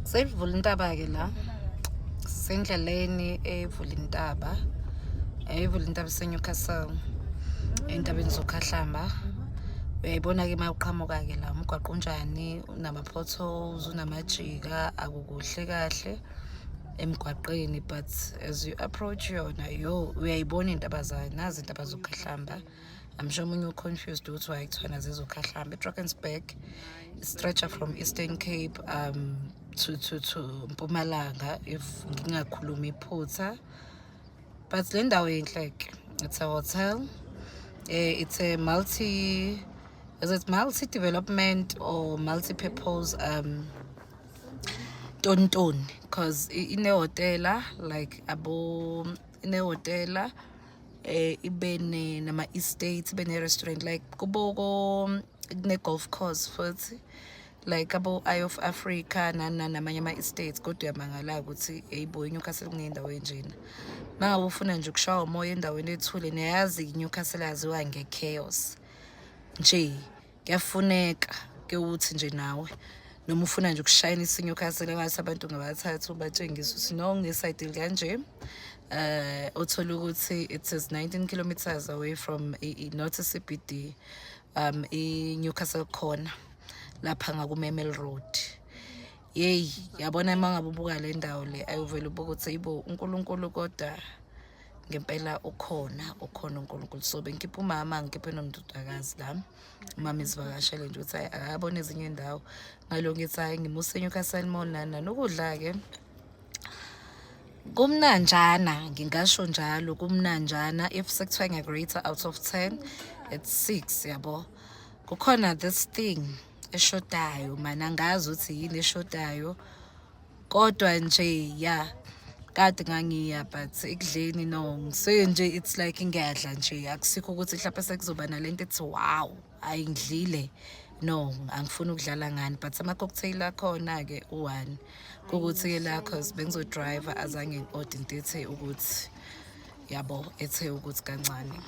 Seyivula intaba ke la. Sendleleni evula intaba. Evula intaba seNewcastle. Entabeni zoKhahlamba. Uyayibona ke mawuqhamuka ke la umgwaqo unjani, unama potholes, unamajika, akukuhle kahle emgwaqeni, but as you approach yona uyayibona intaba zayo, nazi intaba zoKhahlamba. I'm sure when you're confused ukuthi why kuthiwa zezoKhahlamba. eDrakensberg stretcher from Eastern Cape to Mpumalanga if ngingakhuluma iphutha. But le ndawo yinhle ke. It's a hotel. It's a multi-development or multi-purpose tontoni, because ine-hotela like ine-hotela ibe nama estates, ibe ne-restaurant like kubo kune-golf course futhi like abo Eye of Africa namanye ama-estates. Kodwa uyamangala ukuthi eyibo iNewcastle kunendawo enjena. Mangabe ufuna nje ukushaya umoya endaweni ethule, niyazi iNewcastle yaziwa nge-chaos nje. Kuyafuneka ke ukuthi nje nawe noma ufuna nje ukushayinisa iNewcastle engathi abantu ngabathathu batshengisa ukuthi no ngesayidi kanje. Uthola ukuthi it is 19 kilometers away from North CBD, iNewcastle corner lapha ngakuMemel Road. Yabona mangabe ubuka le ndawo le ayuvela ubuka ukuthi yibo uNkulunkulu, kodwa ngempela ukhona uNkulunkulu. So bengikhipha umama, ngikhiphe nomdodakazi la. Umama izivakashele nje ukuthi akabone ezinye indawo. Ngalo ngithi hayi ngimuse eNewcastle Mall nokudla ke kumnanjana, ngingasho njalo kumnanjana. If sekuthiwa ngiyakurate out of 10, it's 6 yabo. Kukhona this thing eshodayo, mana angazi ukuthi yini eshodayo, kodwa nje kade ngangiya but ekudleni no nje it's like ngiyadla nje, akusikho ukuthi mhlawumbe sekuzoba nalento ethi wow ayingidlile, no angifuni ukudlala ngani. But ama-cocktail akhona ke u1 kukuthi ke la cause bengizodriver azange ngi-order into ethe ukuthi yabo ethe ukuthi kancane.